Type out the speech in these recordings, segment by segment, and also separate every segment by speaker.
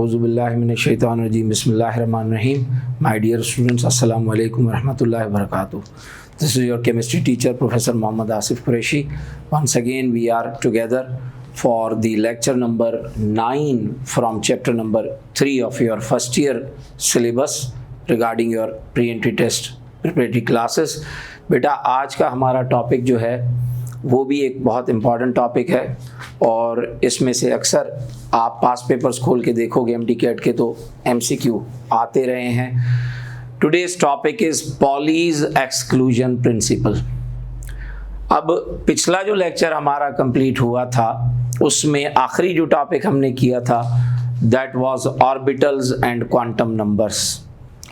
Speaker 1: औज़ुबिल्लाहिमिनश्शैतानिर्रजीम बिस्मिल्लाहिर्रहमानिर्रहीम। My dear students, अस्सलामु अलैकुम रहमतुल्लाहि व बरकातुहू। This is your chemistry teacher, Professor Mohammad Asif Qureshi. Once again, we are together for the lecture number 9 from chapter number 3 of your first year syllabus regarding your pre-entry test preparatory classes. बेटा, आज का हमारा topic जो है वो भी एक बहुत इम्पॉर्टेंट टॉपिक है और इसमें से अक्सर आप पास पेपर्स खोल के देखोगे MTCAT के तो MCQ आते रहे हैं। Today's topic is Pauli's exclusion principal. अब पिछला जो लेक्चर हमारा कंप्लीट हुआ था उसमें आखिरी जो टॉपिक हमने किया था that was orbitals and quantum numbers,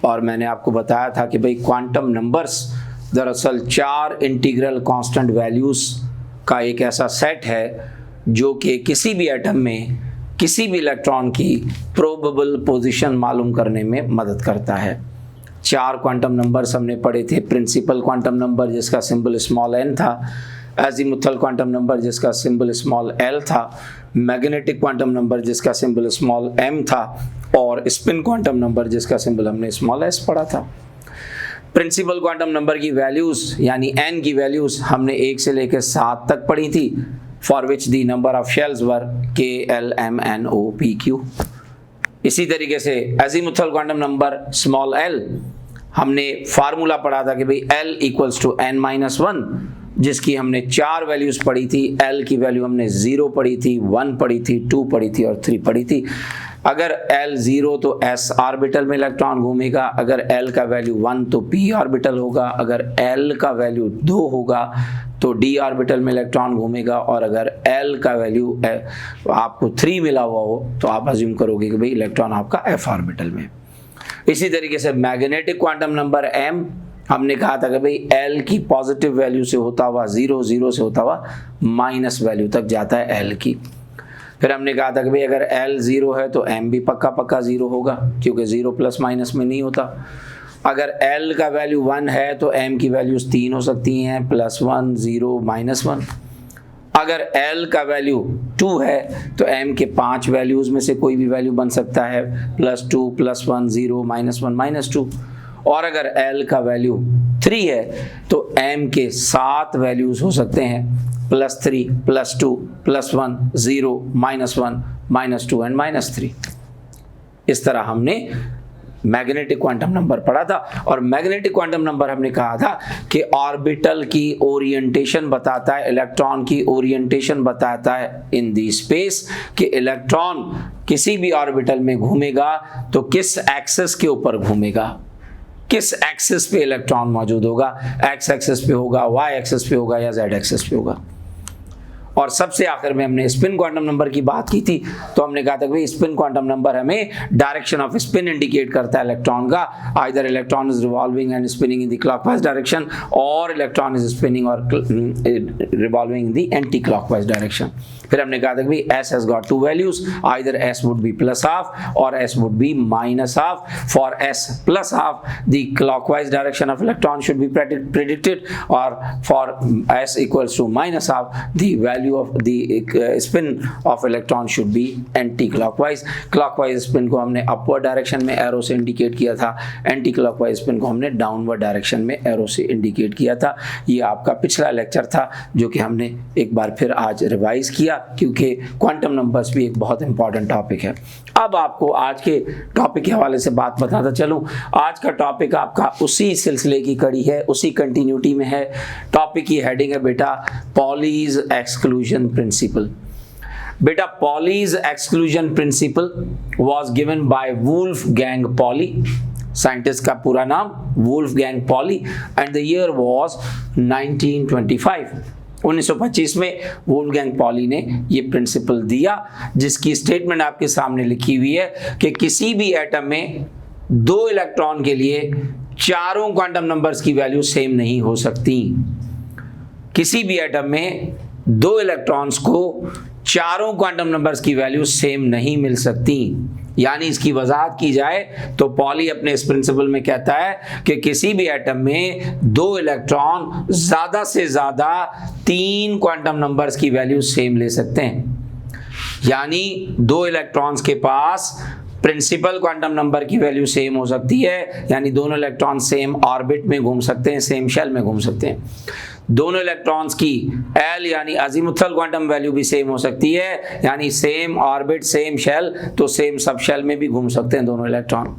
Speaker 1: और मैंने आपको बताया था कि भाई क्वांटम नंबर्स दरअसल 4 इंटीग्रल कांस्टेंट वैल्यूज़ का एक ऐसा सेट है जो कि किसी भी एटम में किसी भी इलेक्ट्रॉन की प्रोबेबल पोजीशन मालूम करने में मदद करता है। 4 क्वांटम नंबर्स हमने पढ़े थे। प्रिंसिपल क्वांटम नंबर जिसका सिंबल स्मॉल n था, एजीमुथल क्वांटम नंबर जिसका सिंबल स्मॉल l था, मैग्नेटिक क्वांटम नंबर जिसका सिंबल स्मॉल m था, और स्पिन क्वांटम नंबर जिसका सिंबल हमने स्मॉल s पढ़ा था। प्रिंसिपल क्वांटम नंबर की वैल्यूज़ यानी n की वैल्यूज़ हमने 1 से लेकर 7 तक पढ़ी थी, for which the number of shells were k, l, m, n, o, p, q। इसी तरीके से azimuthal quantum number small l हमने फार्मूला पढ़ा था कि भाई l इक्वल्स टू n-1, जिसकी हमने 4 वैल्यूज़ पढ़ी थी। l की वैल्यू हमने 0 पढ़ी थी, 1 पढ़ी थी, 2 पढ़ी थी और 3 पढ़ी थी। अगर l 0 तो s ऑर्बिटल में इलेक्ट्रॉन घूमेगा, अगर l का वैल्यू 1 तो p ऑर्बिटल होगा, अगर l का वैल्यू 2 होगा तो d ऑर्बिटल में इलेक्ट्रॉन घूमेगा, और अगर l का वैल्यू आपको 3 मिला हुआ हो तो आप अज्यूम करोगे कि भाई इलेक्ट्रॉन आपका f ऑर्बिटल में। इसी तरीके से मैग्नेटिक क्वांटम नंबर m हमने कहा था कि भाई l की पॉजिटिव वैल्यू से होता हुआ 0, 0 से होता हुआ माइनस वैल्यू तक जाता है l की। फिर हमने कहा था कि भाई अगर l 0 है तो m भी पक्का 0 होगा, क्योंकि 0 प्लस माइनस में नहीं होता। अगर l का वैल्यू 1 है तो m की वैल्यूज 3 हो सकती हैं, +1, 0, -1। अगर l का वैल्यू 2 है तो m के 5 वैल्यूज़ में से कोई भी वैल्यू बन सकता है, +2, +1, 0, -1, -2। और अगर l का वैल्यू 3 है तो m के 7 वैल्यूज़ हो सकते हैं, +3, +2, +1, 0, -1, -2 एंड -3। इस तरह हमने मैग्नेटिक क्वांटम नंबर पढ़ा था, और मैग्नेटिक क्वांटम नंबर हमने कहा था कि ऑर्बिटल की ओरिएंटेशन बताता है, इलेक्ट्रॉन की ओरिएंटेशन बताता है इन दी स्पेस, कि इलेक्ट्रॉन किसी भी ऑर्बिटल में घूमेगा तो किस एक्सिस के ऊपर घूमेगा, किस एक्सिस पे इलेक्ट्रॉन मौजूद होगा, x एक्सिस पे होगा, y एक्सिस पे होगा या z एक्सिस पे होगा। और सबसे आखिर में हमने स्पिन क्वांटम नंबर की बात की थी, तो हमने कहा था कि भाई स्पिन क्वांटम नंबर हमें डायरेक्शन ऑफ स्पिन इंडिकेट करता है इलेक्ट्रॉन का। Either electron is revolving and spinning in the clockwise direction, और इलेक्ट्रॉन इज स्पिनिंग और revolving in the anti clockwise direction. फिर हमने कहा था कि भाई s has got 2 values, either s would be +12 or s would be -12. For s +12, the clockwise direction of electron should be predicted, or for s equals to -12, the value of the spin of electron should be anti-clockwise. Clockwise spin को हमने upward direction में arrow से indicate किया था, anti-clockwise spin को हमने downward direction में arrow से indicate किया था। ये आपका पिछला लेक्चर था जो कि हमने एक बार फिर आज रिवाइज किया, क्योंकि क्वांटम नंबर्स भी एक बहुत इंपॉर्टेंट टॉपिक है। अब आपको आज के टॉपिक के हवाले से बात बताता चलूं। आज का टॉपिक आपका उसी सिलसिले की कड़ी है, उसी कंटिन्यूटी में है। टॉपिक की हेडिंग है बेटा पॉलीज एक्सक्लूजन प्रिंसिपल। बेटा Pauli's exclusion principle was given by Wolfgang Pauli. Scientist का पूरा नाम Wolfgang Pauli, and the year was 1925। 1925 में वुल्फगैंग पॉली ने ये प्रिंसिपल दिया, जिसकी स्टेटमेंट आपके सामने लिखी हुई है कि किसी भी एटम में 2 इलेक्ट्रॉन के लिए चारों क्वांटम नंबर्स की वैल्यू सेम नहीं हो सकती। किसी भी एटम में 2 इलेक्ट्रॉन्स को चारों क्वांटम नंबर्स की वैल्यू सेम नहीं मिल सकती। यानी इसकी वजाहत की जाए तो पॉली अपने इस प्रिंसिपल में कहता है कि किसी भी एटम में 2 इलेक्ट्रॉन ज्यादा से ज्यादा 3 क्वांटम नंबर्स की वैल्यू सेम ले सकते हैं। यानी 2 इलेक्ट्रॉन्स के पास प्रिंसिपल क्वांटम नंबर की वैल्यू सेम हो सकती है, यानी दोनों इलेक्ट्रॉन सेम ऑर्बिट में घूम सकते हैं, सेम शेल में घूम सकते हैं। दोनों इलेक्ट्रॉन्स की एल यानी अजीमुथल क्वांटम वैल्यू भी सेम हो सकती है, यानी सेम ऑर्बिट सेम शेल, तो सेम सब शेल में भी घूम सकते हैं दोनों इलेक्ट्रॉन।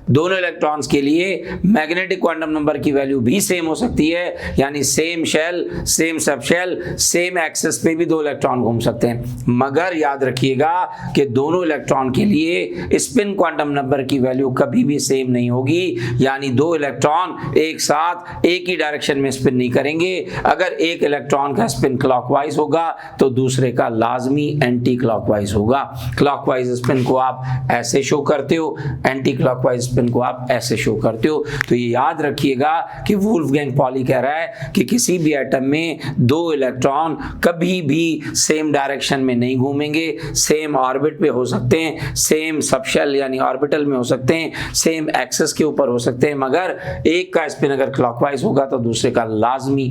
Speaker 1: दोनों इलेक्ट्रॉन्स के लिए मैग्नेटिक क्वांटम नंबर की वैल्यू भी सेम हो सकती है, यानी same shell same subshell same axis पे भी दो इलेक्ट्रॉन घूम सकते हैं। मगर याद रखिएगा कि दोनों इलेक्ट्रॉन के लिए स्पिन क्वांटम नंबर की वैल्यू कभी भी सेम नहीं होगी, यानी दो इलेक्ट्रॉन एक साथ एक ही डायरेक्शन में स्पिन नहीं करेंगे। अगर एक इलेक्ट्रॉन का स्पिन क्लॉकवाइज होगा तो दूसरे का लाजमी एंटी क्लॉकवाइज होगा। क्लॉकवाइज स्पिन को आप ऐसे शो करते हो, एंटी क्लॉकवाइज स्पिन को आप ऐसे शो करते हो। तो ये याद रखिएगा कि वुल्फगैंग पॉली कह रहा है कि किसी भी एटम में दो इलेक्ट्रॉन कभी भी सेम डायरेक्शन में नहीं घूमेंगे, सेम ऑर्बिट पे हो सकते हैं, सेम सबशेल यानी ऑर्बिटल में हो सकते हैं, सेम एक्सिस के ऊपर हो सकते हैं, मगर एक का स्पिन अगर क्लॉकवाइज होगा तो दूसरे का लाजमी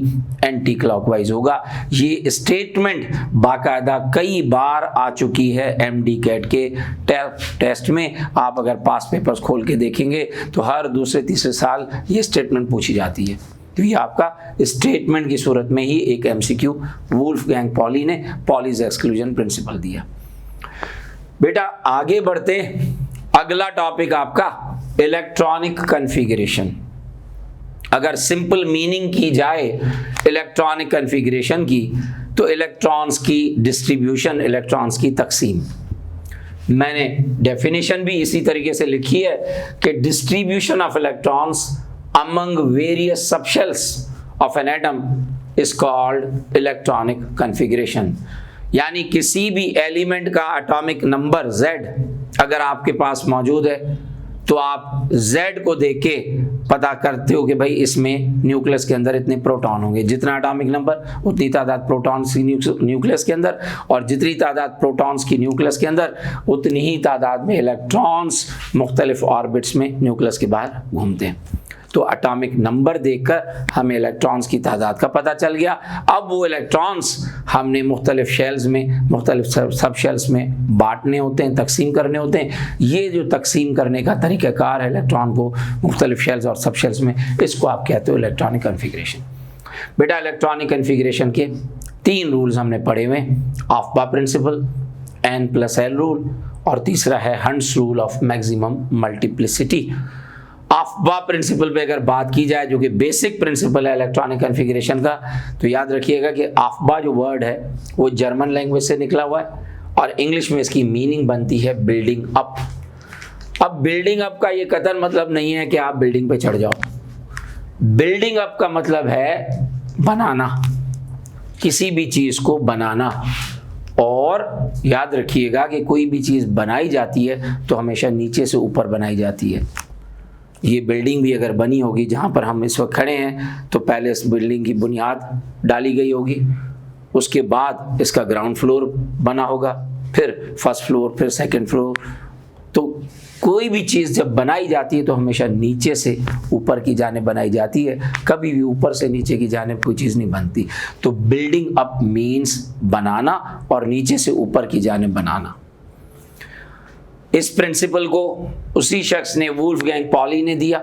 Speaker 1: एंटी क्लॉकवाइज होगा। ये स्टेटमेंट बाकायदा कई बार आ चुकी है एमडी कैट के टेस्ट में। आप अगर पास पेपर्स खोल के देखेंगे तो हर दूसरे तीसरे साल ये स्टेटमेंट पूछी जाती है। तो ये आपका स्टेटमेंट की सूरत में ही एक एमसीक्यू वुल्फगैंग पॉली ने पॉलीज एक्सक्लूजन प्रिंसिपल दिया। बेटा आगे बढ़ते, अगला टॉपिक आपका इलेक्ट्रॉनिक कॉन्फ़िगरेशन। अगर सिंपल मीनिंग की जाए इलेक्ट्रॉनिक कॉन्फ़िगरेशन की तो इलेक्ट्रॉन्स की डिस्ट्रीब्यूशन, इलेक्ट्रॉन्स की तकसीम। मैंने डेफिनेशन भी इसी तरीके से लिखी है कि distribution of electrons among various subshells of an atom is called electronic configuration. यानी किसी भी एलिमेंट का एटॉमिक नंबर Z अगर आपके पास मौजूद है तो आप Z को देख के पता करते हो कि भाई इसमें न्यूक्लियस के अंदर इतने प्रोटॉन होंगे। जितना एटॉमिक नंबर उतनी तादाद प्रोटॉन्स की न्यूक्लियस के अंदर, और जितनी तादाद प्रोटॉन्स की न्यूक्लियस के अंदर उतनी ही तादाद में इलेक्ट्रॉन्स मुख्तलिफ ऑर्बिट्स में न्यूक्लियस के बाहर घूमते हैं। तो एटॉमिक नंबर देखकर हमें इलेक्ट्रॉन्स की तादाद का पता चल गया। अब वो इलेक्ट्रॉन्स हमने मुख्तलिफ शेल्स में, मुख्तलिफ सब शेल्स में बांटने होते हैं, तकसीम करने होते हैं। ये जो तकसीम करने का तरीक़ाकार है इलेक्ट्रॉन को मुख्तलिफ शेल्स और सब शेल्स में, इसको आप कहते हो इलेक्ट्रॉनिक कॉन्फ़िगरेशन। बेटा इलेक्ट्रॉनिक कॉन्फ़िगरेशन के 3 रूल्स हमने पढ़े हुए, ऑफबा प्रिंसिपल, N+L रूल, और तीसरा है Hund's rule of maximum multiplicity. Aufbau principle पे अगर बात की जाए जो कि बेसिक प्रिंसिपल है इलेक्ट्रॉनिक कॉन्फ़िगरेशन का, तो याद रखिएगा कि ऑफबा जो वर्ड है वो जर्मन लैंग्वेज से निकला हुआ है और इंग्लिश में इसकी मीनिंग बनती है बिल्डिंग अप। अब बिल्डिंग अप का ये कतई मतलब नहीं है कि आप बिल्डिंग पे चढ़ जाओ। बिल्डिंग अप का मतलब है बनाना, किसी भी चीज़ को बनाना। और याद रखिएगा कि कोई भी चीज़ बनाई जाती है तो हमेशा नीचे से ऊपर बनाई जाती है। ये बिल्डिंग भी अगर बनी होगी जहाँ पर हम इस वक्त खड़े हैं तो पहले इस बिल्डिंग की बुनियाद डाली गई होगी, उसके बाद इसका ग्राउंड फ्लोर बना होगा, फिर फर्स्ट फ्लोर, फिर सेकंड फ्लोर। तो कोई भी चीज़ जब बनाई जाती है तो हमेशा नीचे से ऊपर की जानिब बनाई जाती है, कभी भी ऊपर से नीचे की जानिब कोई चीज़ नहीं बनती। तो बिल्डिंग अप मीन्स बनाना और नीचे से ऊपर की जानिब बनाना। इस प्रिंसिपल को उसी शख्स ने, वुल्फगैंग पॉली ने दिया,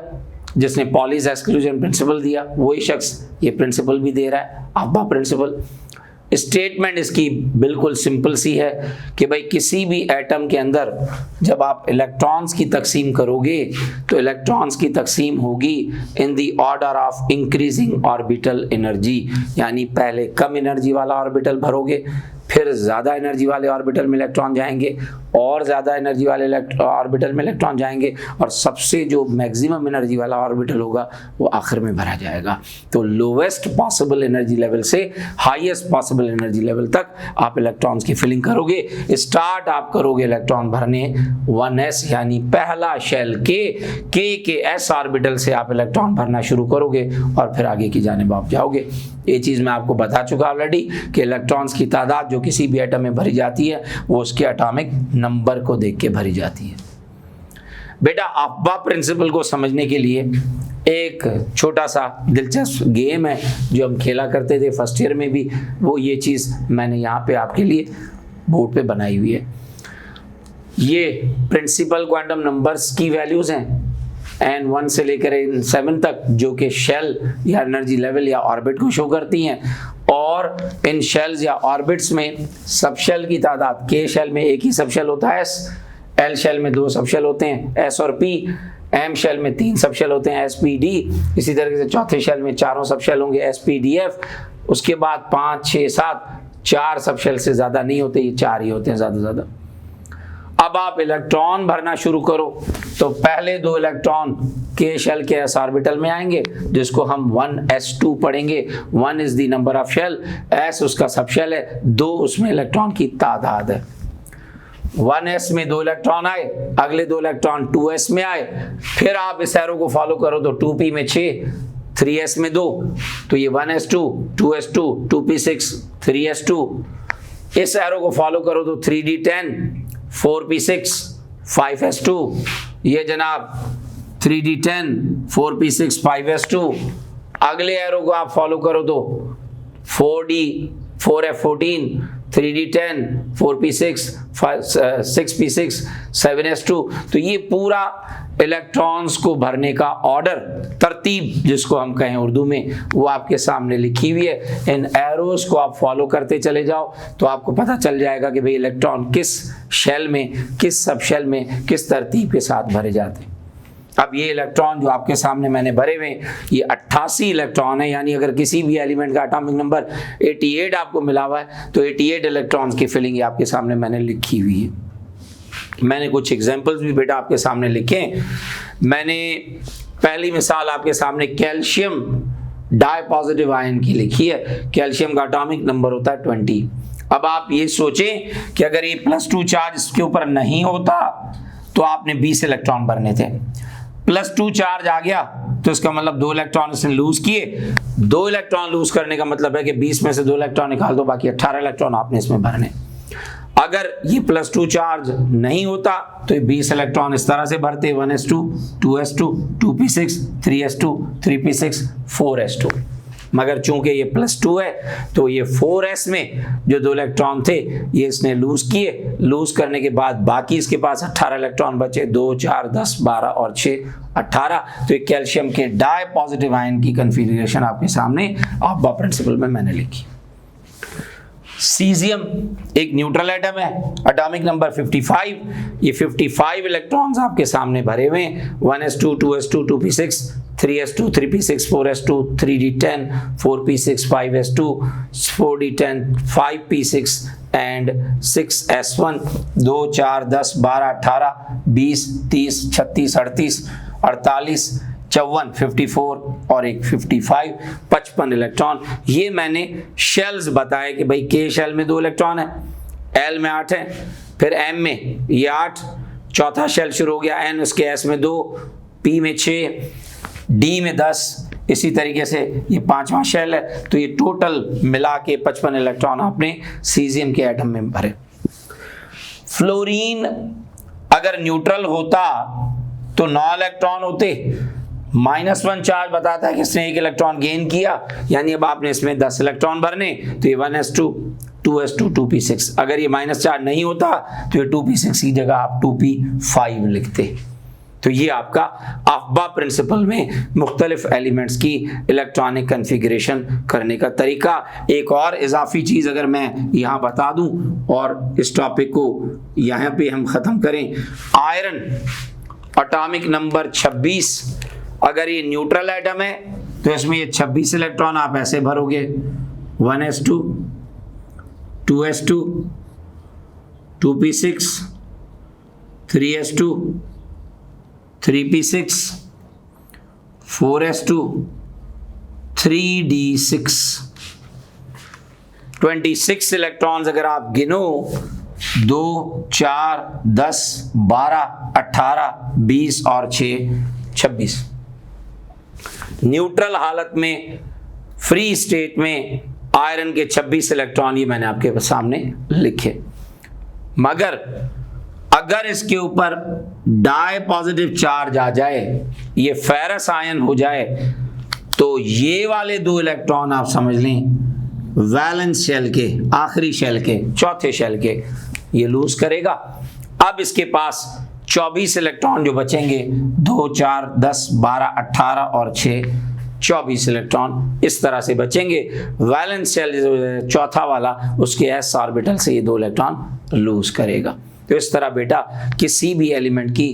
Speaker 1: जिसने पॉलीज एक्सक्लूजन प्रिंसिपल दिया, वही शख्स ये प्रिंसिपल भी दे रहा है, ऑफबा प्रिंसिपल। स्टेटमेंट इसकी बिल्कुल सिंपल सी है कि भाई किसी भी एटम के अंदर जब आप इलेक्ट्रॉन्स की तकसीम करोगे तो इलेक्ट्रॉन्स की तकसीम होगी in the order of increasing orbital energy, यानी पहले कम एनर्जी वाला ऑर्बिटल भरोगे, फिर ज़्यादा एनर्जी वाले ऑर्बिटल में इलेक्ट्रॉन जाएंगे, और ज़्यादा एनर्जी वाले ऑर्बिटल में इलेक्ट्रॉन जाएंगे, और सबसे जो मैक्सिमम एनर्जी वाला ऑर्बिटल होगा वो आखिर में भरा जाएगा। तो लोवेस्ट पॉसिबल एनर्जी लेवल से हाईएस्ट पॉसिबल एनर्जी लेवल तक आप इलेक्ट्रॉन्स की फिलिंग करोगे। स्टार्ट आप करोगे इलेक्ट्रॉन भरने 1s यानी पहला शेल के S ऑर्बिटल से आप इलेक्ट्रॉन भरना शुरू करोगे और फिर आगे की जानिब आप जाओगे। ये चीज़ मैं आपको बता चुका ऑलरेडी कि इलेक्ट्रॉन्स की तादाद जो किसी भी एटम में भरी जाती है वो उसके एटॉमिक नंबर को देख के भरी जाती है। बेटा ऑफबा प्रिंसिपल को समझने के लिए एक छोटा सा दिलचस्प गेम है जो हम खेला करते थे फर्स्ट ईयर में भी, वो ये चीज़ मैंने यहाँ पे आपके लिए बोर्ड पे बनाई हुई है। ये प्रिंसिपल क्वांटम नंबर्स की वैल्यूज हैं n1 से लेकर n7 तक, जो कि शेल या एनर्जी लेवल या ऑर्बिट को शो करती हैं। और इन शेल्स या ऑर्बिट्स में सब शेल की तादाद, k शेल में एक ही सब शेल होता है s, l शेल में 2 सब शेल होते हैं s और p, m शेल में 3 सब शेल होते हैं s p d, इसी तरीके से चौथे शेल में 4 सब शेल होंगे s p d f, उसके बाद 5 6 7 4 सब शेल से ज़्यादा नहीं होते, ये 4 ही होते हैं ज़्यादा से ज़्यादा। अब आप इलेक्ट्रॉन भरना शुरू करो तो पहले 2 इलेक्ट्रॉन के शेल के s ऑर्बिटल में आएंगे, जिसको हम 1s2 पढ़ेंगे। 1 is the number of shell, s उसका सब शेल है, 2 उसमें इलेक्ट्रॉन की तादाद है। 1s में 2 इलेक्ट्रॉन आए, अगले 2 इलेक्ट्रॉन 2s में आए, फिर आप इस एरो को फॉलो करो तो 2p में 6, 3s में 2, तो ये 1s2, 2s2, 2p6, 3s2। इस एरो को फॉलो करो तो 3d10, 4p6, 5s2, ये जनाब 3d10, 4p6, 5s2। अगले एरो को आप फॉलो करो तो 4d, 4f14, 3d10, 4p6, 6p6, 7s2। तो ये पूरा इलेक्ट्रॉन्स को भरने का ऑर्डर, तरतीब जिसको हम कहें उर्दू में, वो आपके सामने लिखी हुई है। इन एरोस को आप फॉलो करते चले जाओ तो आपको पता चल जाएगा कि भाई इलेक्ट्रॉन किस शेल में, किस सब शेल में किस तरतीब के साथ भरे जाते हैं। अब ये इलेक्ट्रॉन जो आपके सामने मैंने भरे हुए, ये 88 इलेक्ट्रॉन है, यानी अगर किसी भी एलिमेंट का एटॉमिक नंबर 88 आपको मिला हुआ है तो 88 इलेक्ट्रॉन्स की फिलिंग आपके सामने मैंने लिखी हुई है। मैंने कुछ एग्जांपल्स भी बेटा आपके सामने लिखे। मैंने पहली मिसाल आपके सामने कैल्शियम डाई पॉजिटिव आयन की लिखी है। कैल्शियम का एटॉमिक नंबर होता है 20। अब आप ये सोचें कि अगर ये +2 चार्ज इसके ऊपर नहीं होता तो आपने 20 इलेक्ट्रॉन भरने थे। +2 चार्ज आ गया तो इसका मतलब 2 इलेक्ट्रॉन इसने लूज किए। 2 इलेक्ट्रॉन लूज करने का मतलब है कि 20 में से 2 इलेक्ट्रॉन निकाल दो, बाकी 18 इलेक्ट्रॉन आपने इसमें भरने। अगर ये +2 चार्ज नहीं होता तो ये 20 इलेक्ट्रॉन इस तरह से भरते, 1s2, 2s2, 2p6, 3s2, 3p6, 4s2। मगर चूंकि ये +2 है तो ये 4s में जो 2 इलेक्ट्रॉन थे ये इसने लूज किए। लूज करने के बाद बाकी इसके पास 18 इलेक्ट्रॉन बचे, 2 4 10 12 और 6 18। तो ये कैल्शियम के डाई पॉजिटिव आयन की कन्फिगरेशन आपके सामने अहबा प्रिंसिपल में मैंने लिखी। सीजियम एक न्यूट्रल एटम है, एटॉमिक नंबर 55। ये 55 इलेक्ट्रॉन्स आपके सामने भरे हुए हैं, 1s2, 2s2, 2p6, 3s2, 3p6, 4s2, 3d10, 4p6, 5s2, 4d10, 5p6 and 6s1। 2 4 10 12 18 20 30 36 38 48 54, 54 और एक 55, 55 इलेक्ट्रॉन। ये मैंने शेल्स बताए कि भाई के शेल में 2 इलेक्ट्रॉन है, एल में 8 है, फिर एम में ये 8, चौथा शेल शुरू हो गया, एन उसके एस में 2, पी में 6, डी में 10, इसी तरीके से ये 5वां शेल है। तो ये टोटल मिला के 55 इलेक्ट्रॉन आपने सीजियम के एटम में भरे। फ्लोरीन अगर न्यूट्रल होता तो 9 इलेक्ट्रॉन होते। -1 चार्ज बताता है कि इसने 1 इलेक्ट्रॉन गेन किया, यानी अब आपने इसमें 10 इलेक्ट्रॉन भरने, तो ये 1s2, 2s2, 2p6। अगर ये माइनस चार्ज नहीं होता तो ये 2p6 की जगह आप 2p5 लिखते। तो ये आपका अहबा प्रिंसिपल में मुख्तलिफ एलिमेंट्स की इलेक्ट्रॉनिक कन्फिगरेशन करने का तरीका। एक और इजाफी चीज़ अगर मैं यहाँ बता दूँ और इस टॉपिक को यहाँ पे हम ख़त्म करें, आयरन एटॉमिक नंबर 26, अगर ये न्यूट्रल एटम है तो इसमें ये 26 इलेक्ट्रॉन आप ऐसे भरोगे, 1s2, 2s2, 2p6, 3s2, 3p6, 4s2, 3d6। 26 electrons अगर आप गिनो, 2 4 10 12 18 20 और 6 26। न्यूट्रल हालत में फ्री स्टेट में आयरन के 26 इलेक्ट्रॉन ये मैंने आपके सामने लिखे। मगर अगर इसके ऊपर डाई पॉजिटिव चार्ज आ जाए, ये फेरस आयन हो जाए, तो ये वाले 2 इलेक्ट्रॉन आप समझ लें वैलेंस शेल के, आखिरी शेल के, चौथे शेल के, ये लूज करेगा। अब इसके पास 24 इलेक्ट्रॉन जो बचेंगे, 2 4 10 12 18 और 6 24 इलेक्ट्रॉन इस तरह से बचेंगे। वैलेंस शेल चौथा वाला उसके s ऑर्बिटल से ये 2 इलेक्ट्रॉन लूज करेगा। तो इस तरह बेटा किसी भी एलिमेंट की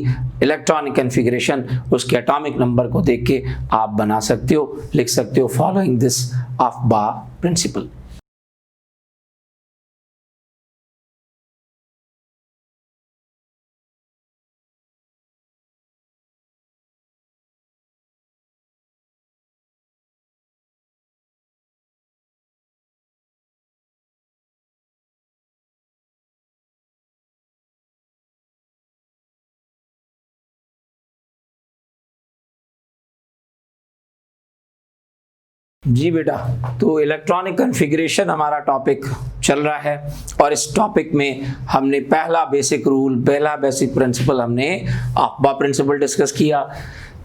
Speaker 1: इलेक्ट्रॉनिक कॉन्फ़िगरेशन उसके एटॉमिक नंबर को देख के आप बना सकते हो, लिख सकते हो फॉलोइंग दिस अफबा प्रिंसिपल। जी बेटा, तो इलेक्ट्रॉनिक कॉन्फ़िगरेशन हमारा टॉपिक चल रहा है और इस टॉपिक में हमने पहला बेसिक प्रिंसिपल हमने अफबा प्रिंसिपल डिस्कस किया।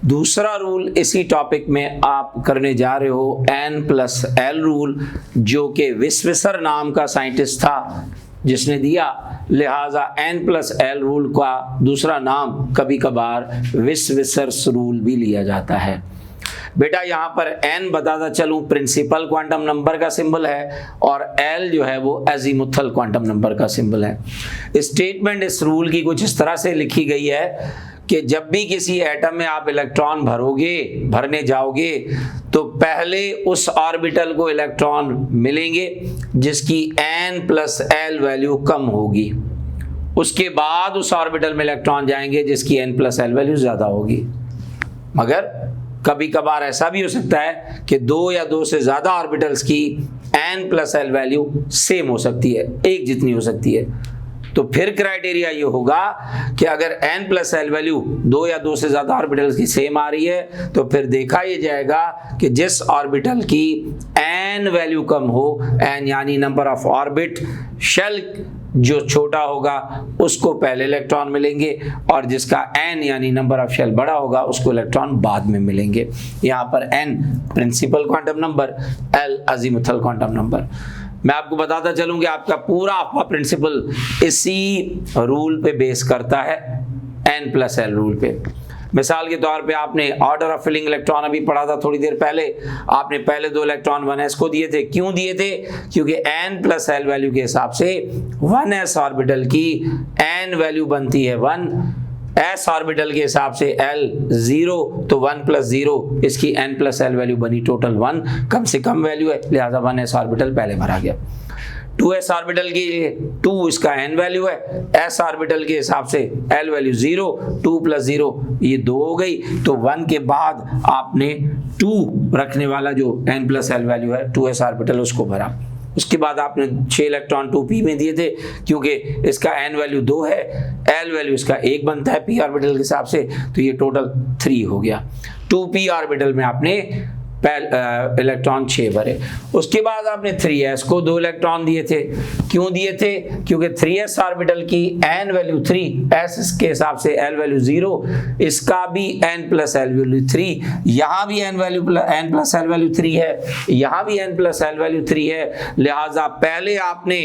Speaker 1: दूसरा रूल इसी टॉपिक में आप करने जा रहे हो N+L रूल, जो कि विस्विसर नाम का साइंटिस्ट था जिसने दिया, लिहाजा N+L रूल का दूसरा नाम कभी कभार विस्विसर्स रूल भी लिया जाता है। बेटा यहाँ पर n बताता चलूं प्रिंसिपल क्वांटम नंबर का सिंबल है और l जो है वो एजीमुथल क्वांटम नंबर का सिंबल है। स्टेटमेंट इस रूल की कुछ इस तरह से लिखी गई है कि जब भी किसी एटम में आप इलेक्ट्रॉन भरने जाओगे तो पहले उस ऑर्बिटल को इलेक्ट्रॉन मिलेंगे जिसकी N+L वैल्यू कम होगी, उसके बाद उस ऑर्बिटल में इलेक्ट्रॉन जाएंगे जिसकी N+L वैल्यू ज्यादा होगी। मगर कभी कभार ऐसा भी हो सकता है कि 2 या 2 से ज्यादा ऑर्बिटल्स की N+L वैल्यू सेम हो सकती है, एक जितनी हो सकती है। तो फिर क्राइटेरिया ये होगा कि अगर N+L वैल्यू 2 या 2 से ज्यादा ऑर्बिटल्स की सेम आ रही है तो फिर देखा ये जाएगा कि जिस ऑर्बिटल की N वैल्यू कम हो, N यानी नंबर ऑफ ऑर्बिट, शेल जो छोटा होगा उसको पहले इलेक्ट्रॉन मिलेंगे और जिसका N यानी नंबर ऑफ शेल बड़ा होगा उसको इलेक्ट्रॉन बाद में मिलेंगे। यहाँ पर N principal quantum number, L azimuthal quantum number. मैं आपको बताता चलूं कि आपका पूरा अफबा प्रिंसिपल इसी रूल पे बेस करता है, N+L रूल पे। मिसाल के तौर पे आपने ऑर्डर ऑफ फिलिंग इलेक्ट्रॉन अभी पढ़ा था थोड़ी देर पहले, आपने पहले 2 इलेक्ट्रॉन 1s को दिए थे। क्यों दिए थे? क्योंकि N+L वैल्यू के हिसाब से 1s ऑर्बिटल की N वैल्यू बनती है 1, s ऑर्बिटल के हिसाब से L 0, तो 1 + 0 इसकी N+L वैल्यू बनी टोटल 1, कम से कम वैल्यू है, लिहाजा 1s ऑर्बिटल पहले भरा गया। 2s ऑर्बिटल की 2 इसका n वैल्यू है, s ऑर्बिटल के हिसाब से l वैल्यू 0, 2 + 0 ये 2 हो गई, तो 1 के बाद आपने 2 रखने वाला जो N+L वैल्यू है 2s ऑर्बिटल उसको भरा। उसके बाद आपने 6 इलेक्ट्रॉन 2p में दिए थे, क्योंकि इसका n वैल्यू 2 है, l वैल्यू इसका 1 बनता है p ऑर्बिटल के हिसाब से, तो ये टोटल 3 हो गया। 2p ऑर्बिटल में आपने इलेक्ट्रॉन 6 भरे। उसके बाद आपने 3s को 2 इलेक्ट्रॉन दिए थे। क्यों दिए थे? क्योंकि 3s ऑर्बिटल की n वैल्यू 3, s के हिसाब से l वैल्यू 0, इसका भी N+L वैल्यू 3, यहाँ भी N+L वैल्यू 3 है, यहाँ भी N+L वैल्यू 3 है। लिहाजा पहले आपने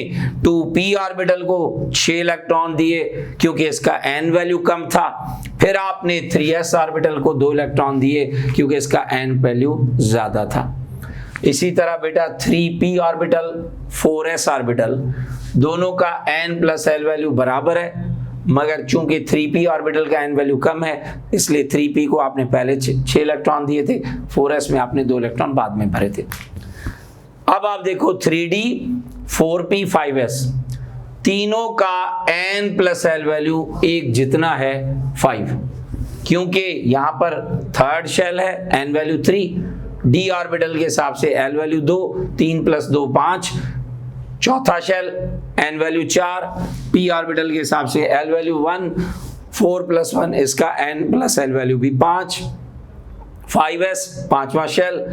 Speaker 1: 2p ऑर्बिटल को 6 इलेक्ट्रॉन दिए क्योंकि इसका n वैल्यू कम था, फिर आपने 3s ऑर्बिटल को 2 इलेक्ट्रॉन दिए क्योंकि इसका n वैल्यू ज्यादा था। इसी तरह बेटा 3p ऑर्बिटल 4s ऑर्बिटल दोनों का N+L वैल्यू बराबर है, मगर चूंकि 3p ऑर्बिटल का n वैल्यू कम है इसलिए 3p को आपने पहले 6 इलेक्ट्रॉन दिए थे, 4s में आपने 2 इलेक्ट्रॉन बाद में भरे थे। अब आप देखो 3d 4p 5s तीनों का N+L वैल्यू एक जितना है 5, क्योंकि यहां पर थर्ड शेल है n वैल्यू 3, d ऑर्बिटल के हिसाब से l वैल्यू 2, 3 + 2 5, चौथा shell n value 4, p orbital के हिसाब से l वैल्यू 1, 4 + 1 इसका N+L वैल्यू भी 5, 5s पांचवा शेल,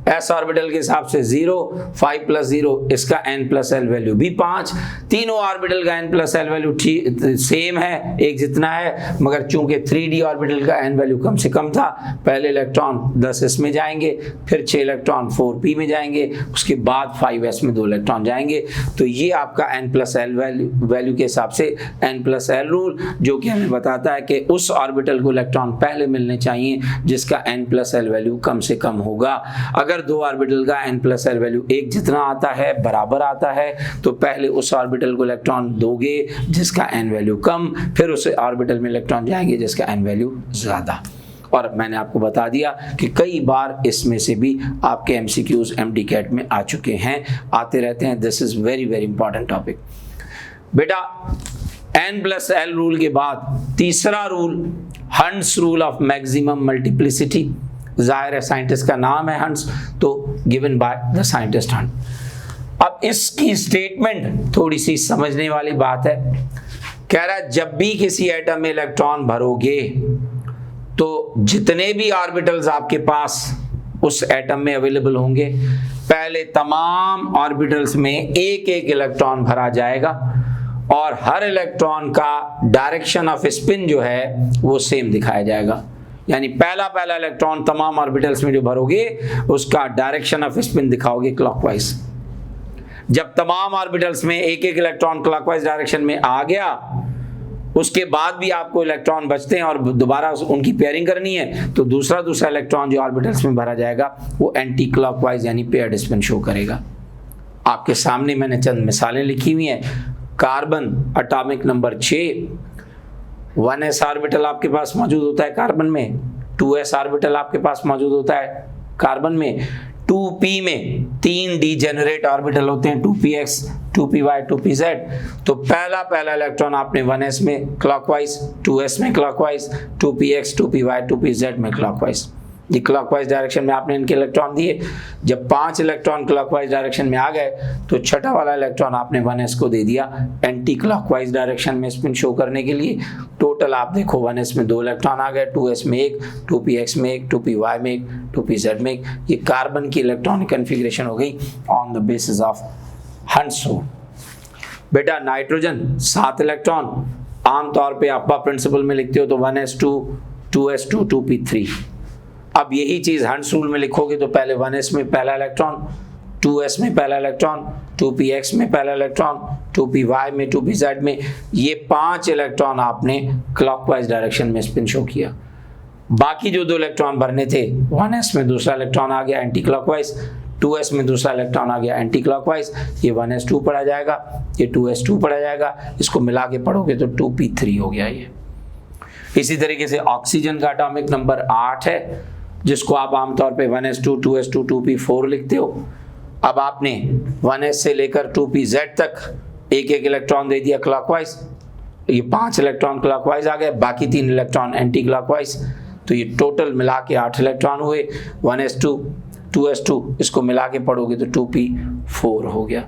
Speaker 1: s ऑर्बिटल के हिसाब से 0, 5 + 0 इसका n + l वैल्यू भी 5। तीनों ऑर्बिटल का n + l वैल्यू सेम है, एक जितना है, मगर चूंकि 3d ऑर्बिटल का n वैल्यू कम से कम था, पहले इलेक्ट्रॉन 10s में जाएंगे, फिर 6 इलेक्ट्रॉन 4p में जाएंगे, उसके बाद 5s में 2 इलेक्ट्रॉन जाएंगे। तो ये आपका n + l वैल्यू के हिसाब से n + l रूल, जो कि हमें बताता है कि उस ऑर्बिटल को इलेक्ट्रॉन पहले मिलने चाहिए जिसका n + l वैल्यू कम से कम होगा। अगर दो ऑर्बिटल का n + l वैल्यू एक जितना आता है, बराबर आता है, तो पहले उस ऑर्बिटल को इलेक्ट्रॉन दोगे जिसका n वैल्यू कम, फिर उस ऑर्बिटल में इलेक्ट्रॉन जाएंगे जिसका n वैल्यू ज़्यादा। और मैंने आपको बता दिया कि कई बार इसमें से भी आपके MCQs MDCAT में आ चुके हैं, आते रहते हैं। This is very very important topic. बेटा n + l रूल के बाद तीसरा rule, hunts rule of maximum multiplicity. जाहिर है साइंटिस्ट का नाम है हंट्स, तो given by the scientist Hunt. अब इसकी स्टेटमेंट थोड़ी सी समझने वाली बात है। कह रहा है जब भी किसी एटम में इलेक्ट्रॉन भरोगे तो जितने भी ऑर्बिटल्स आपके पास उस एटम में अवेलेबल होंगे, पहले तमाम ऑर्बिटल्स में एक एक इलेक्ट्रॉन भरा जाएगा और हर इलेक्ट्रॉन का डायरेक्शन ऑफ स्पिन जो है वो सेम दिखाया जाएगा। यानी पहला इलेक्ट्रॉन तमाम ऑर्बिटल्स में जो भरोगे उसका डायरेक्शन ऑफ स्पिन दिखाओगे क्लॉकवाइज। जब तमाम ऑर्बिटल्स में एक एक इलेक्ट्रॉन क्लॉकवाइज डायरेक्शन में आ गया, उसके बाद भी आपको इलेक्ट्रॉन बचते हैं और दोबारा उनकी पेयरिंग करनी है, तो दूसरा इलेक्ट्रॉन जो ऑर्बिटल्स में भरा जाएगा वो एंटी क्लॉकवाइज यानी पेयर्ड स्पिन शो करेगा। आपके सामने मैंने चंद मिसालें लिखी हुई हैं। Carbon atomic number 6, 1s orbital आपके पास मौजूद होता है कार्बन में, 2s ऑर्बिटल आपके पास मौजूद होता है कार्बन में, 2p में 3 डीजेनरेट ऑर्बिटल होते हैं, 2px, 2py, 2pz। तो पहला इलेक्ट्रॉन आपने 1s में क्लॉकवाइज, 2s में क्लॉकवाइज, 2px, 2py, 2pz में क्लॉकवाइज। ये क्लॉकवाइज डायरेक्शन में आपने इनके इलेक्ट्रॉन दिए। जब 5 इलेक्ट्रॉन क्लॉकवाइज डायरेक्शन में आ गए तो छठा वाला इलेक्ट्रॉन आपने 1s को दे दिया एंटी क्लॉकवाइज डायरेक्शन में स्पिन शो करने के लिए। टोटल आप देखो 1s में 2 इलेक्ट्रॉन आ गए, 2s में 1, 2px में 1, 2py में 1, 2pz में 1। ये कार्बन की इलेक्ट्रॉनिक कन्फिग्रेशन हो गई on the basis of hunts rule. बेटा नाइट्रोजन 7 इलेक्ट्रॉन, आमतौर पर अप्पा प्रिंसिपल में लिखते हो तो 1s2, 2s2, 2p3। अब यही चीज हंट्स रूल में लिखोगे तो पहले 1s में पहला इलेक्ट्रॉन, 2s में पहला इलेक्ट्रॉन, 2px में पहला इलेक्ट्रॉन, 2py में, 2pz में, ये 5 इलेक्ट्रॉन आपने क्लॉकवाइज डायरेक्शन में स्पिन शो किया। बाकी जो 2 इलेक्ट्रॉन भरने थे, 1s में दूसरा इलेक्ट्रॉन आ गया एंटी क्लॉकवाइज, 2s में दूसरा इलेक्ट्रॉन आ गया एंटी क्लॉकवाइज, ये 1s2 पढ़ा जाएगा, ये 2s2 पढ़ा जाएगा, इसको मिला के पढ़ोगे तो 2p3 हो गया ये। इसी तरीके से ऑक्सीजन का एटॉमिक नंबर 8 है, जिसको आप आमतौर पे 1s2, 2s2, 2p4 लिखते हो। अब आपने 1s से लेकर 2pz तक एक एक इलेक्ट्रॉन दे दिया क्लॉकवाइज, ये 5 इलेक्ट्रॉन क्लॉकवाइज आ गए, बाकी 3 इलेक्ट्रॉन एंटी क्लॉकवाइज, तो ये टोटल मिला के 8 इलेक्ट्रॉन हुए। 1s2, 2s2 इसको मिला के पढ़ोगे तो 2p4 हो गया।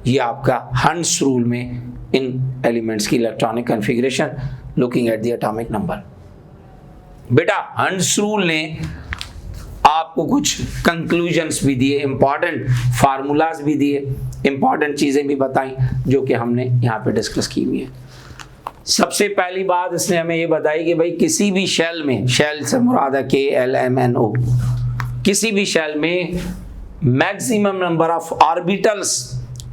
Speaker 1: ये आपका हंट्स रूल में इन एलिमेंट्स की electronic configuration looking at the atomic number. बेटा हंट्स रूल ने आपको कुछ कंक्लूजन्स भी दिए, इंपॉर्टेंट फार्मूलाज भी दिए, इंपॉर्टेंट चीजें भी बताई जो कि हमने यहाँ पे डिस्कस की हुई है। सबसे पहली बात इसने हमें ये बताई कि भाई किसी भी शेल में, शेल से मुराद है KLMNO, किसी भी शेल में maximum number of orbitals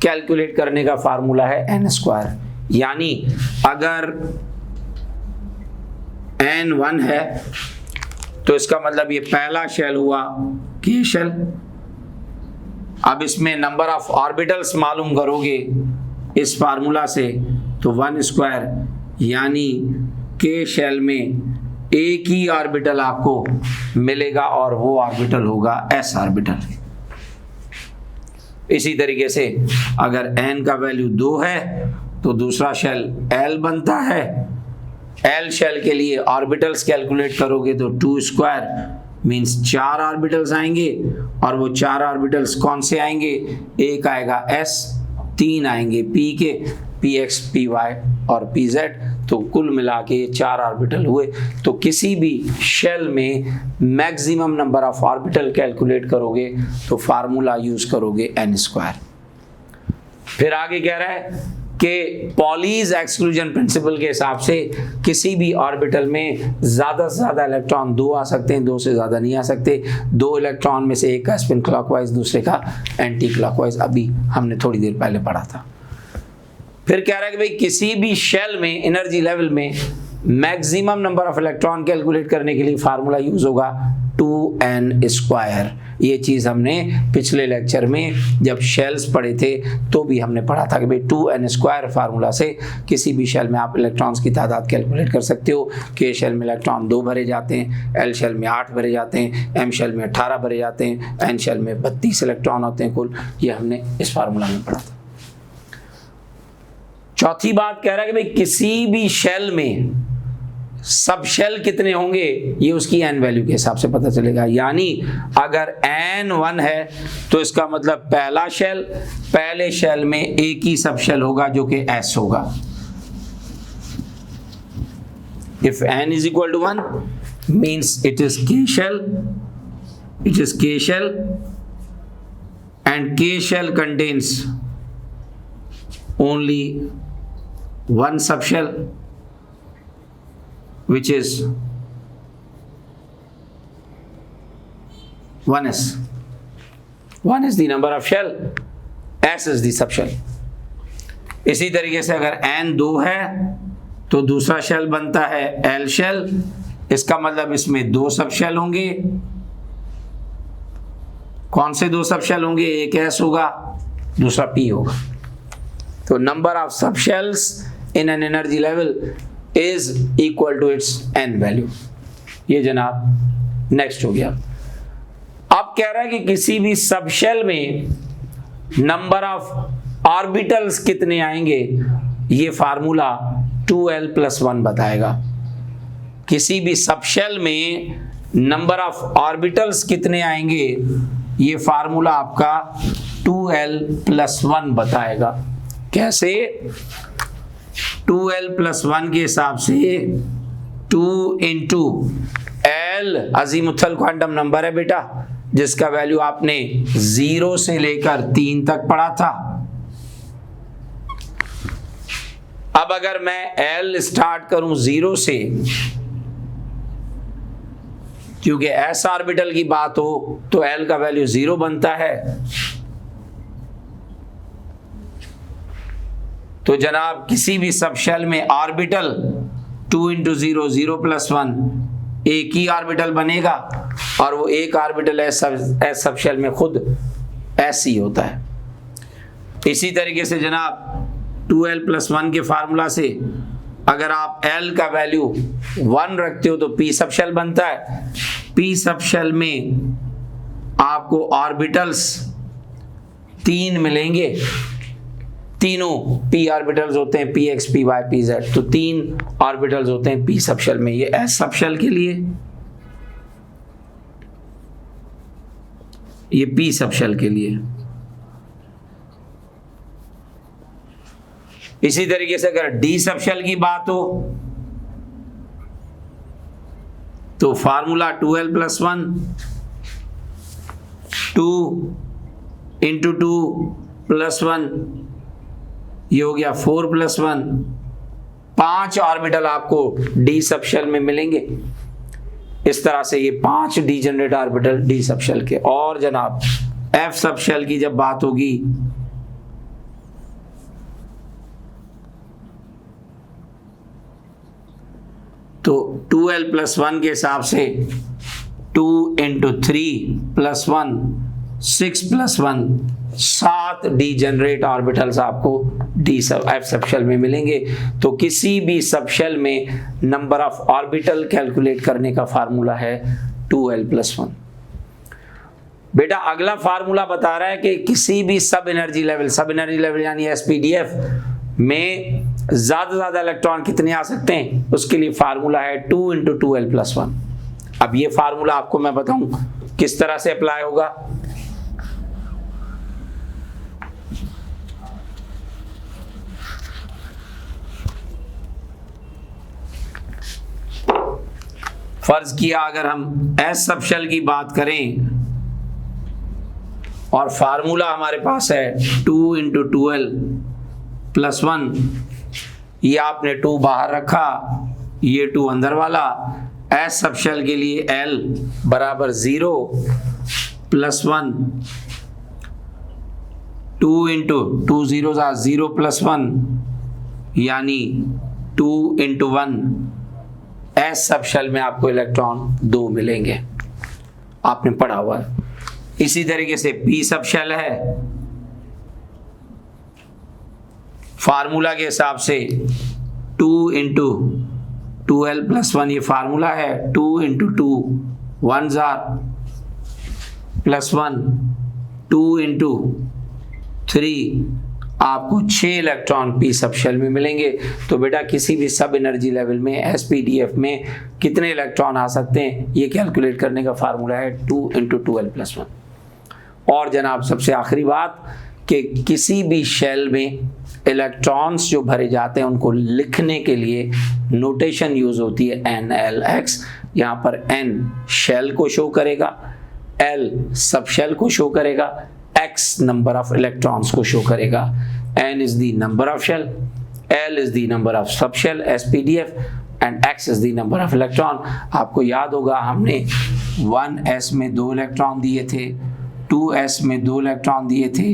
Speaker 1: calculate करने का फार्मूला है n²। यानी अगर n1 है तो इसका मतलब ये पहला शेल हुआ K शेल। अब इसमें नंबर ऑफ ऑर्बिटल्स मालूम करोगे इस फार्मूला से तो 1² यानी K शेल में एक ही ऑर्बिटल आपको मिलेगा और वो ऑर्बिटल होगा s ऑर्बिटल। इसी तरीके से अगर n का वैल्यू 2 है तो दूसरा शेल L बनता है। L शेल के लिए ऑर्बिटल्स कैलकुलेट करोगे तो 2² मीन्स 4 ऑर्बिटल्स आएंगे, और वो 4 ऑर्बिटल्स कौन से आएंगे? एक आएगा S, 3 आएंगे P के, px, py और pz, तो कुल मिला के 4 ऑर्बिटल हुए। तो किसी भी शेल में maximum number of orbital calculate करोगे तो फार्मूला यूज करोगे n²। फिर आगे कह रहा है कि पॉलीज एक्सक्लूजन प्रिंसिपल के हिसाब से किसी भी ऑर्बिटल में ज़्यादा से ज़्यादा इलेक्ट्रॉन 2 आ सकते हैं, 2 से ज़्यादा नहीं आ सकते। 2 इलेक्ट्रॉन में से एक का स्पिन क्लॉकवाइज, दूसरे का एंटी क्लॉकवाइज, अभी हमने थोड़ी देर पहले पढ़ा था। फिर कह रहा है कि भाई किसी भी शेल में एनर्जी लेवल में maximum number of electron calculate करने के लिए फार्मूला यूज होगा 2n²। ये चीज़ हमने पिछले लेक्चर में जब शेल्स पढ़े थे तो भी हमने पढ़ा था कि भाई 2n² फार्मूला से किसी भी शेल में आप इलेक्ट्रॉन्स की तादाद कैलकुलेट कर सकते हो। के शेल में इलेक्ट्रॉन 2 भरे जाते हैं, एल शेल में 8 भरे जाते हैं, एम शेल में 18 भरे जाते हैं, एन शेल में 32 इलेक्ट्रॉन होते हैं कुल। ये हमने इस फार्मूला में पढ़ा था। चौथी बात कह रहा है कि भाई किसी भी शेल में सब शेल कितने होंगे ये उसकी एन वैल्यू के हिसाब से पता चलेगा। यानी अगर n1 है तो इसका मतलब पहला शेल, पहले शेल में एक ही सब शेल होगा जो कि s होगा। If n is equal to 1 means it is k shell, and k shell contains only one subshell, which is 1s. 1 is the number of shell, s is the subshell. इसी तरीके से अगर n 2 है तो दूसरा shell बनता है l shell. इसका मतलब इसमें 2 सबशेल होंगे। कौन से 2 सबशेल होंगे? एक s होगा, दूसरा p होगा। तो number of subshells in an energy level is equal to its n value. ये जनाब नेक्स्ट हो गया। अब कह रहा है कि किसी भी सबशेल में नंबर ऑफ ऑर्बिटल्स कितने आएंगे ये फार्मूला 2l+1 बताएगा। किसी भी सबशेल में नंबर ऑफ ऑर्बिटल्स कितने आएंगे ये फार्मूला आपका 2l+1 बताएगा। कैसे? 2l+1 के हिसाब से 2 into l azimuthal quantum number है बेटा, जिसका वैल्यू आपने 0 से लेकर 3 तक पढ़ा था। अब अगर मैं l स्टार्ट करूं 0 से, क्योंकि s ऑर्बिटल की बात हो तो l का वैल्यू 0 बनता है। तो जनाब किसी भी सबशेल में ऑर्बिटल 2 इंटू 0 0+1 एक ही ऑर्बिटल बनेगा और वो एक ऑर्बिटल एस सबशेल में खुद s ही होता है। इसी तरीके से जनाब 2l+1 के फार्मूला से अगर आप l का वैल्यू 1 रखते हो तो p सबशेल बनता है। p सबशेल में आपको ऑर्बिटल्स 3 मिलेंगे। तीनों p ऑर्बिटल्स होते हैं px, py, pz। तो 3 ऑर्बिटल्स होते हैं p सबशेल में। ये s सबशेल के लिए, ये p सबशेल के लिए। इसी तरीके से अगर d सबशेल की बात हो तो फार्मूला 2l+1 2 इंटू 2+1 ये हो गया 4+1। 5 ऑर्बिटल आपको d सबशेल में मिलेंगे। इस तरह से ये 5 डीजेनरेट ऑर्बिटल d सबशेल के। और जनाब f सबशेल की जब बात होगी तो 2l+1 के हिसाब से 2 इंटू 3+1 6+1 7 डीजेनरेट ऑर्बिटल्स आपको f सबशेल में मिलेंगे। तो किसी भी सबशेल में नंबर ऑफ ऑर्बिटल कैलकुलेट करने का फार्मूला है 2l+1। बेटा अगला फार्मूला बता रहा है कि किसी भी सब एनर्जी लेवल यानी SPDF में ज्यादा से ज्यादा इलेक्ट्रॉन कितने आ सकते हैं, उसके लिए फार्मूला है 2 इंटू 2l+1। अब ये फार्मूला आपको मैं बताऊं किस तरह से अप्लाई होगा। फर्ज किया अगर हम एस सब शेल की बात करें और फार्मूला हमारे पास है 2 × 12 + 1, ये आपने 2 बाहर रखा, ये 2 अंदर वाला। एस सब शेल के लिए L बराबर 0 + 1, 2 × 2 0 0 + 1 यानी 2 × 1। एस सब शेल में आपको इलेक्ट्रॉन 2 मिलेंगे, आपने पढ़ा हुआ है। इसी तरीके से पी सब शेल है, फार्मूला के हिसाब से 2 × 12 + 1 ये फार्मूला है, 2 × 2 1 + 1, 2 × 3 आपको 6 इलेक्ट्रॉन पी सब शेल में मिलेंगे। तो बेटा किसी भी सब एनर्जी लेवल में एसपीडीएफ में कितने इलेक्ट्रॉन आ सकते हैं, ये कैलकुलेट करने का फार्मूला है 2 × 12 + 1। और जनाब सबसे आखिरी बात कि किसी भी शेल में इलेक्ट्रॉन्स जो भरे जाते हैं उनको लिखने के लिए नोटेशन यूज होती है NLX। यहाँ पर N शेल को शो करेगा, L सब शेल को शो करेगा, X नंबर ऑफ इलेक्ट्रॉन्स को शो करेगा। N is the number of shell, L is the number of sub shell SPDF and X is the number of electron. आपको याद होगा हमने 1s में 2 electron दिए थे, 2s में 2 इलेक्ट्रॉन दिए थे,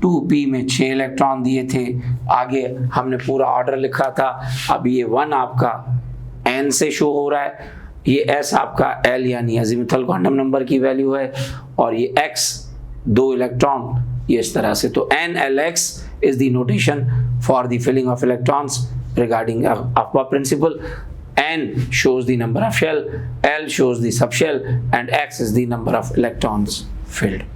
Speaker 1: 2p में 6 इलेक्ट्रॉन दिए थे। आगे हमने पूरा ऑर्डर लिखा था। अब ये 1 आपका n से शो हो रहा है, ये s आपका l यानी अज़ीमुथल क्वांटम नंबर की वैल्यू है, और ये x 2 इलेक्ट्रॉन, ये इस तरह से। तो NLX is the notation for the filling of electrons regarding Aufbau principle. N shows the number of shell, L shows the subshell and X is the number of electrons filled.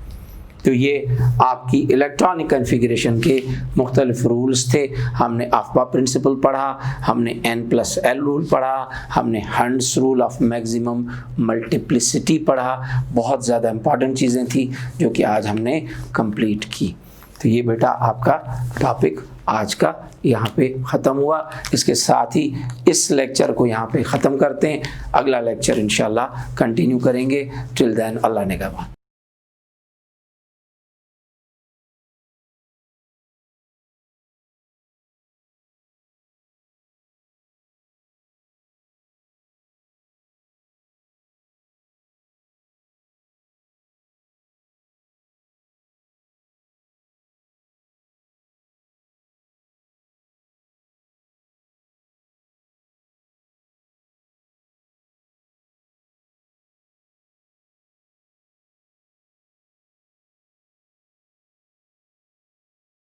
Speaker 1: तो ये आपकी electronic configuration के मुख्तलिफ rules थे। हमने अफ़बा principal पढ़ा, हमने N+L rule पढ़ा, हमने hunts rule of maximum multiplicity पढ़ा। बहुत ज़्यादा इंपॉर्टेंट चीज़ें थी जो कि आज हमने कंप्लीट की। तो ये बेटा आपका टॉपिक आज का यहाँ पे ख़त्म हुआ। इसके साथ ही इस लेक्चर को यहाँ पे ख़त्म करते हैं। अगला लेक्चर इंशाल्लाह कंटिन्यू करेंगे। टिल देन अल्लाह निगहबान।